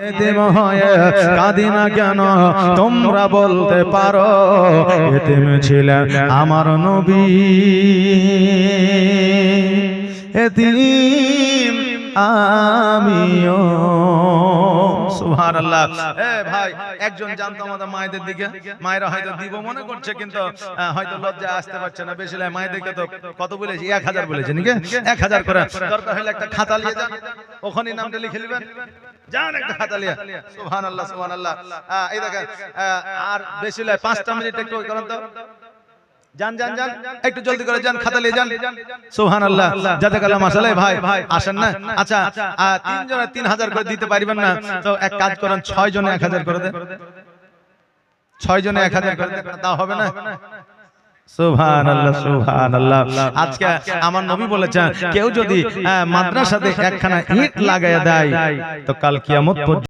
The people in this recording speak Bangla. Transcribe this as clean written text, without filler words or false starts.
এতিম হয়ে কাঁদি না কেন তোমরা বলতে পারো এতিম ছিলেন আমার নবী এতিম আমিও সুবহানাল্লাহ। ভাই একজন জানতো আমাদের মায়েদের দিকে, মায়েরা হয়তো দিব মনে করছে কিন্তু হয়তো লজ্জা আসতে পারছে না বেশি। মায়েদেরকে তো কত বলেছি 1000 বলেছে নাকি 1000 করে দরকার হলে একটা খাতা নিয়ে যান ওখানে নামটা লিখে নেবেন যান একটা খাতা নিয়ে সুবহানাল্লাহ সুবহানাল্লাহ। এই দেখেন আর বেশি নয় 5টা মিনিট একটু করেন তো যান যান যান একটু জলদি করে যান খাতা নিয়ে যান সুবহানাল্লাহ জাযাকাল্লাহ মাশাআল্লাহ। ভাই আসেন না আচ্ছা 3 জনে 3000 করে দিতে পারবেন না তো এক কাজ করেন 6 জনে 1000 করে দেন 6 জনে 1000 করে দেন তা হবে না সুবহানাল্লাহ সুবহানাল্লাহ। আজকে আমার নবী বলেছেন কেউ যদি মাদ্রাসাতে একখানা ইট লাগায়া দেয় তো কাল কিয়ামত